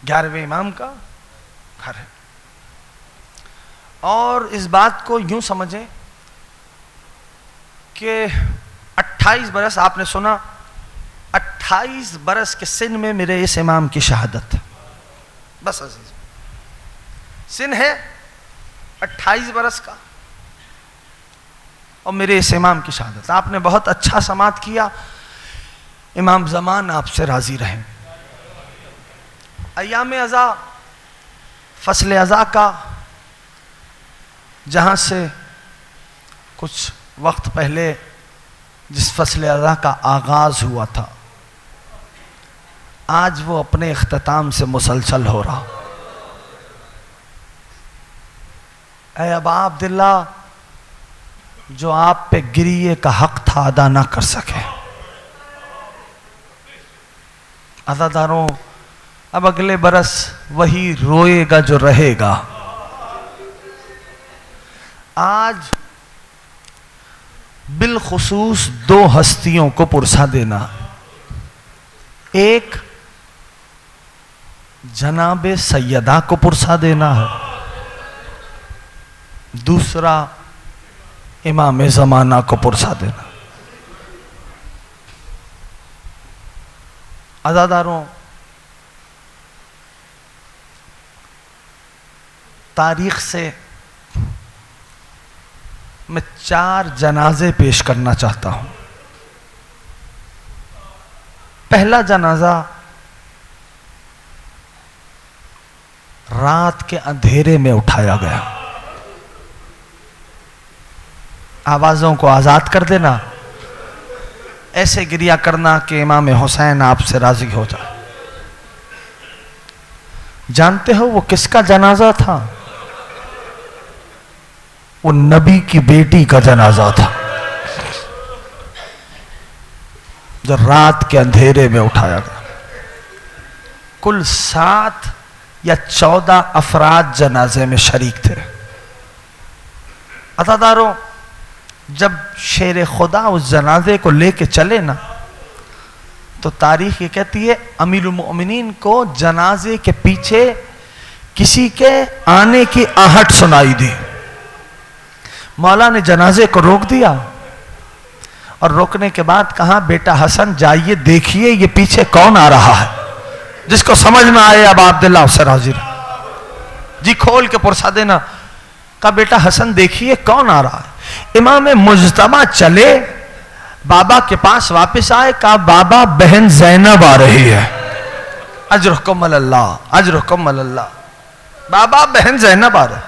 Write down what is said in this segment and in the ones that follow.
11वें इमाम का घर है। और इस बात को यूं समझें कि 28 बरस, आपने सुना 28 बरस के सिन में मेरे इस इमाम की शहादत है। बस अजीज, सिन है 28 बरस का और मेरे इस इमाम की शहादत। आपने बहुत अच्छा समात किया, इमाम ज़मान आपसे राजी रहें। अय्याम अज़ा, फसल अज़ा का जहाँ से कुछ वक्त पहले जिस फसल अज़ा का आगाज़ हुआ था, आज वो अपने इख्तिताम से मुसलसल हो रहा। ऐ अबा अब्दुल्ला, जो आप पे गिरिए का हक था अदा ना कर सके। अज़ादारों, अब अगले बरस वही रोएगा जो रहेगा। आज बिलखुसूस दो हस्तियों को पुरसा देना। एक जनाबे सैयदा को पुरसा देना है, दूसरा इमाम ज़माना को पुरसा देना। अज़ादारों, तारीख से मैं 4 जनाजे पेश करना चाहता हूं। पहला जनाजा रात के अंधेरे में उठाया गया। आवाजों को आजाद कर देना, ऐसे गिरिया करना कि इमाम हुसैन आपसे राजी हो जाए। जानते हो वो किसका जनाजा था? वो नबी की बेटी का जनाजा था, जो रात के अंधेरे में उठाया गया। कुल 7 या 14 अफराद जनाजे में शरीक थे। अज़ादारों, जब शेर खुदा उस जनाजे को लेके चले ना, तो तारीख ये कहती है अमीरुल मोमिनीन को जनाजे के पीछे किसी के आने की आहट सुनाई दी। मौला ने जनाजे को रोक दिया और रोकने के बाद कहा, बेटा हसन जाइए देखिए ये पीछे कौन आ रहा है। जिसको समझ में आए अब अब्दुल्ला से राजी रहे जी, खोल के पुरसा देना। कहा बेटा हसन देखिए कौन आ रहा है। इमाम मुज्तबा चले, बाबा के पास वापस आए, कहा बाबा बहन जैनब आ रही है। अजरुकुम अल्लाह, अजरुकुम अल्लाह। बाबा बहन जैनब आ रही।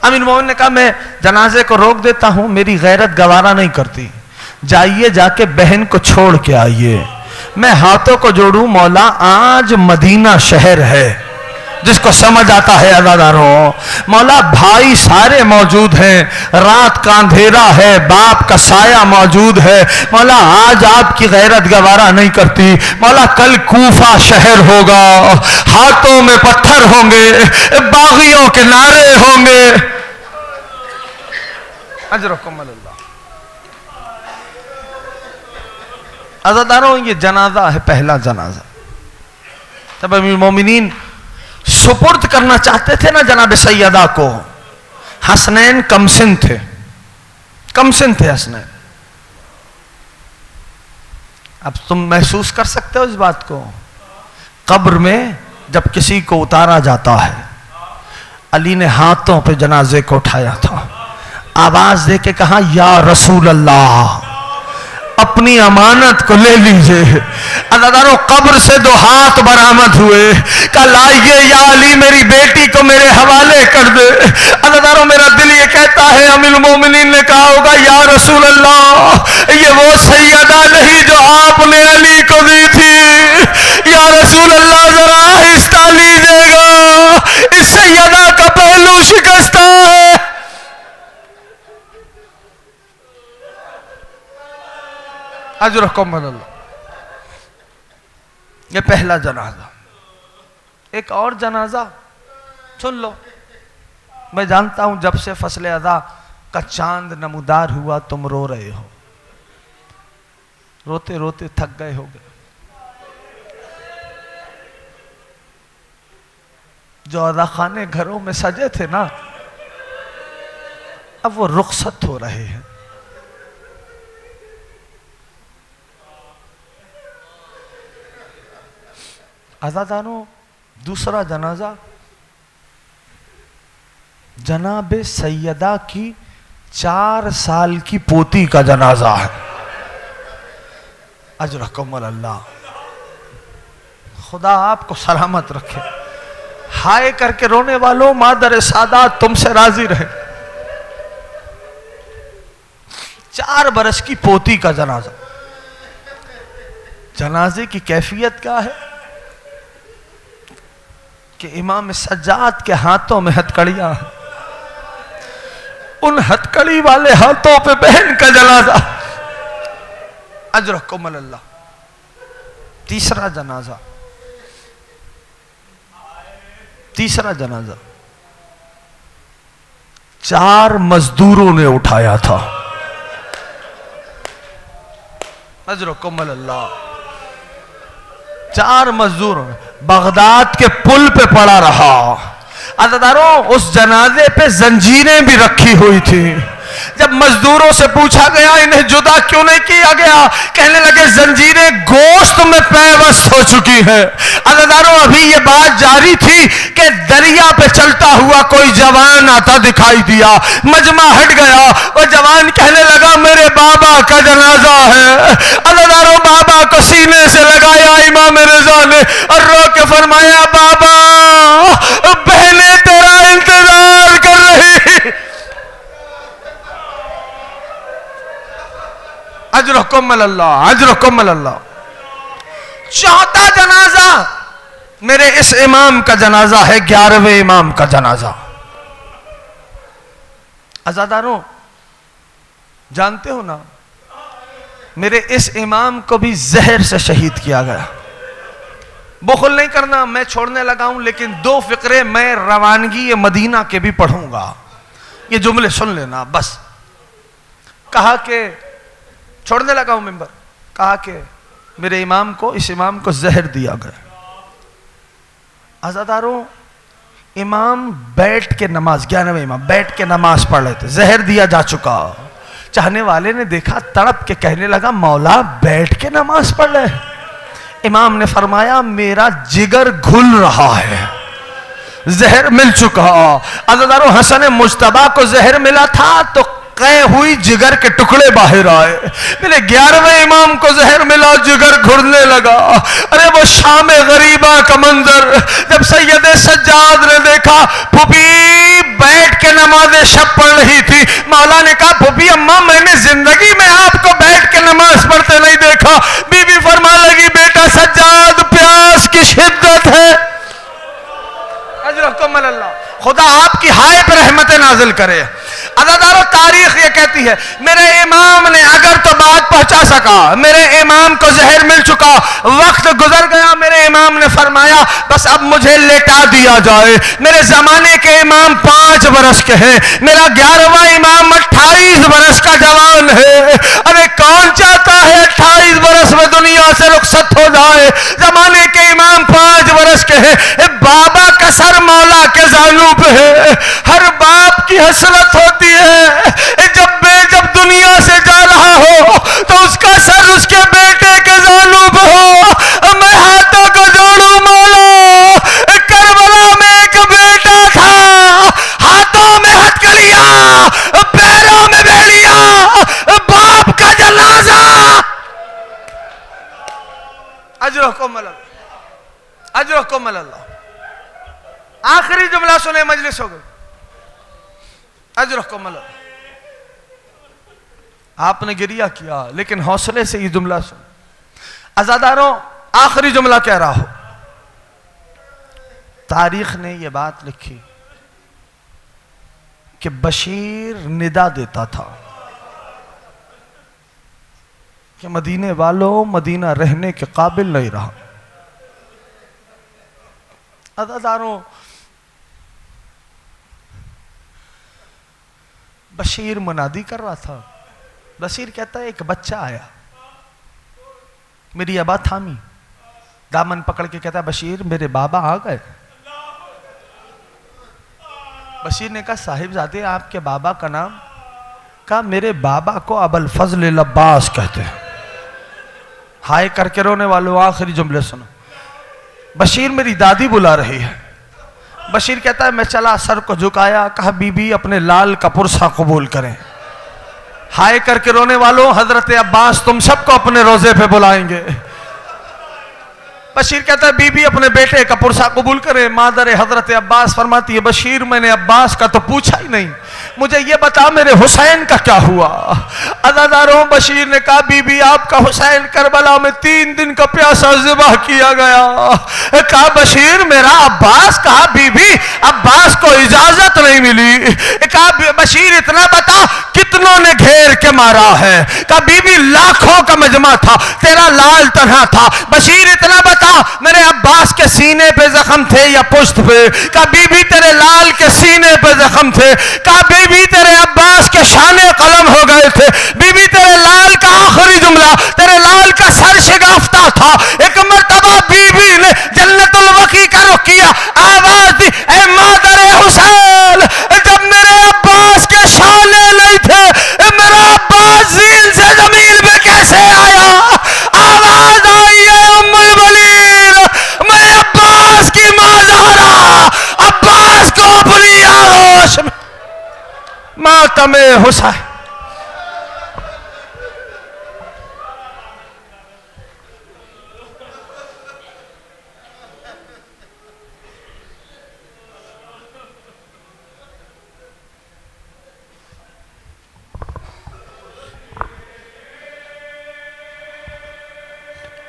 अमीर मोमिन ने कहा मैं जनाजे को रोक देता हूं, मेरी गैरत गवारा नहीं करती। जाइए जाके बहन को छोड़ के आइए। मैं हाथों को जोड़ूं मौला, आज मदीना शहर है। जिसको समझ आता है अज़ादारों, मौला भाई सारे मौजूद हैं, रात का अंधेरा है, बाप का साया मौजूद है। मौला आज आपकी गैरत गवारा नहीं करती। मौला कल कूफा शहर होगा, हाथों में पत्थर होंगे, बागियों के नारे होंगे। अजरुकुम अल्लाह। अज़ादारों, ये जनाजा है, पहला जनाजा। तब अमीरुल मोमिनीन सुपुर्द करना चाहते थे ना जनाब सैयदा को। हसनैन कमसिन थे, कमसिन थे हसनैन। अब तुम महसूस कर सकते हो इस बात को। कब्र में जब किसी को उतारा जाता है, अली ने हाथों पे जनाजे को उठाया था, आवाज दे के कहा या रसूल अल्लाह, अपनी अमानत को ले लीजिए। अज़ादारों, कब्र से 2 हाथ बरामद हुए। कहा लाइए या अली, मेरी बेटी को मेरे हवाले कर दे। अज़ादारों, मेरा दिल ये कहता है अमीरुल मोमिनीन ने कहा होगा या रसूल अल्लाह, ये वो सैयदा नहीं जो आपने अली को दी थी। या रसूल अल्लाह, जरा आहिस्ता लीजिएगा, इस सैयदा का पहलू शिकस्ता है। अजरुकुम अल्लाह। ये पहला जनाजा। एक और जनाजा सुन लो। मैं जानता हूं जब से फसल अदा का चांद नमूदार हुआ तुम रो रहे हो, रोते रोते थक गए होगे। जो अदा खाने घरों में सजे थे ना, अब वो रुखसत हो रहे हैं। अज़ादारों, दूसरा जनाजा जनाब सैयदा की 4 साल की पोती का जनाजा है। अजरकुमुल अल्लाह, खुदा आपको सलामत रखे। हाय करके रोने वालों, मादर सादात तुमसे राजी रहे। 4 बरस की पोती का जनाजा। जनाजे की कैफियत क्या है कि इमाम सज्जाद के हाथों में हथकड़ियां हैं, उन हथकड़ी वाले हाथों पे बहन का जनाजा। अजरकुमुल अल्लाह। तीसरा जनाजा, तीसरा जनाजा 4 मजदूरों ने उठाया था। अजरकुमुल अल्लाह। 4 मजदूरों ने बगदाद के पुल पे पड़ा रहा। अज़ादारों, उस जनाजे पे जंजीरें भी रखी हुई थी। जब मजदूरों से पूछा गया इन्हें जुदा क्यों नहीं किया गया, कहने लगे जंजीरें गोश्त में पैवस हो चुकी है। अज़ादारों, अभी ये बात जारी थी कि दरिया पे चलता हुआ कोई जवान आता दिखाई दिया। मजमा हट गया। वो जवान कहने लगा मेरे बाबा का जनाजा है। अज़ादारों, बाबा को सीने से लगाया इमाम रज़ा ने और रो के फरमाया, बाबा बहनें तेरा इंतजार कर रही। अजरकुमुल अल्लाह, अजरकुमुल अल्लाह। चौथा जनाजा मेरे इस इमाम का जनाजा है, 11वें इमाम का जनाजा। अज़ादारों, जानते हो ना, मेरे इस इमाम को भी जहर से शहीद किया गया। बुखल नहीं करना, मैं छोड़ने लगा हूं, लेकिन 2 फिक्रे मैं रवानगी मदीना के भी पढ़ूंगा। ये जुमले सुन लेना बस। कहा कि छोड़ने लगा हूं मिंबर, कहा कि मेरे इमाम को, इस इमाम को जहर दिया गया। अज़ादारों, इमाम बैठ के नमाज, 11वें इमाम बैठ के नमाज पढ़ रहे थे, जहर दिया जा चुका। चाहने वाले ने देखा, तड़प के कहने लगा मौला बैठ के नमाज पढ़ रहे। इमाम ने फरमाया मेरा जिगर घुल रहा है, जहर मिल चुका। अज़ादारों, हसन मुज्तबा को जहर मिला था तो कै हुई जिगर के टुकड़े बाहर आए। मेरे 11वें इमाम को जहर मिला, जिगर घुलने लगा। अरे वो शाम गरीबा का मंजर जब सैयद सज्जाद ने देखा, फूफी बैठ के नमाज शब पढ़ रही थी। मौला ने कहा फूफी अम्मा, मैंने जिंदगी में आपको बैठ के नमाज पढ़ते नहीं देखा। बीबी फरमा लगी बेटा सज्जाद प्यास की शिद्दत है। अजरकुमुल अल्लाह, खुदा आपकी हाय पर रहमतें नाजिल करे। अज़ादारों, तारीख ये कहती है मेरे इमाम ने अगर तो बात पहुंचा सका, मेरे इमाम को जहर मिल चुका, वक्त गुजर गया। मेरे इमाम ने फरमाया बस अब मुझे लेटा दिया जाए। मेरे जमाने के इमाम 5 बरस के हैं, मेरा 11वां इमाम 28 बरस का जवान है। अरे कौन चाहता है 28 बरस में दुनिया से रुखसत हो जाए। जमाने के इमाम 5 बरस के हैं। बाबा का सर मौला के जानू पे है। हर बाप की हसरत होती है जब दुनिया से जा रहा हो तो उसका सर उसके बेटे के जानू पे हो। मैं हाथों को जोड़ू मौला, करबला में एक बेटा था, हाथों में हथकड़ियां, पैरों में बेड़ियां, बाप का जनाजा। अजरकुमुल अल्लाह, अजरकुमुल अल्लाह। आखिरी जुमला सुने, मजलिस हो गई। अजरकुमुल अल्लाह। आपने गिरिया किया लेकिन हौसले से ये जुमला सुन। अज़ादारों, आखिरी जुमला कह रहा हो, तारीख ने यह बात लिखी कि बशीर निदा देता था कि मदीने वालों, मदीना रहने के काबिल नहीं रहा। अज़ादारों, बशीर मुनादी कर रहा था। बशीर कहता है एक बच्चा आया, मेरी अबा थामी, दामन पकड़ के कहता है बशीर मेरे बाबा आ गए। बशीर ने कहा साहिबजादे आपके बाबा का नाम? कहा मेरे बाबा को अबुल फजल अब्बास कहते हैं। हाय करके रोने वालों आखिरी जुमले सुनो। बशीर मेरी दादी बुला रही है। बशीर कहता है मैं चला, सर को झुकाया, कहा बीबी अपने लाल का पुरसा कबूल करें। हाय करके रोने वालों हजरत अब्बास तुम सबको अपने रोजे पे बुलाएंगे। बशीर कहता है बीबी अपने बेटे का पुरसा कबूल करे। मादर हजरत अब्बास फरमाती है बशीर मैंने अब्बास का तो पूछा ही नहीं, मुझे ये बता मेरे हुसैन का क्या हुआ। अज़ादारों बशीर ने कहा बीबी आपका हुसैन करबला में 3 दिन का प्यासा ज़िबह किया गया। कहा बशीर मेरा अब्बास? कहा बीबी अब्बास को इजाजत नहीं मिली। कहा बशीर इतना बता कितनों ने घेर के मारा है? कहा बीबी लाखों का मजमा था, तेरा लाल तन्हा था। बशीर इतना बता मेरे अब्बास के सीने पे जख्म थे या पुश्त पे? कहा बीबी तेरे लाल के सीने पे जख्म थे। कहा बीबी तेरे अब्बास के शाने कलम हो गए थे। बीबी तेरे लाल का आखिरी जुमला तेरे लाल का सर शिगाफ्ता था। एक मर्तबा बीबी ने जन्नतुल बकी का रुख किया, आवाज दी ऐ मादर हुसैन, जब मेरे अब्बास के शाने नहीं थे मेरा अब्बास जीन से जमीन में कैसे आया? आवाज आई है उम्मुल वलीद, मैं अब्बास की मां ज़हरा अब्बास को अपनी आगोश में मातमे हुसैन।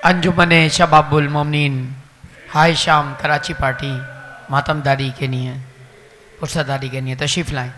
अंजुमने शबाबुल मोमिनीन हाय शाम कराची पार्टी मातमदारी के लिए पुरसादारी के लिए तशरीफ़ लाएं।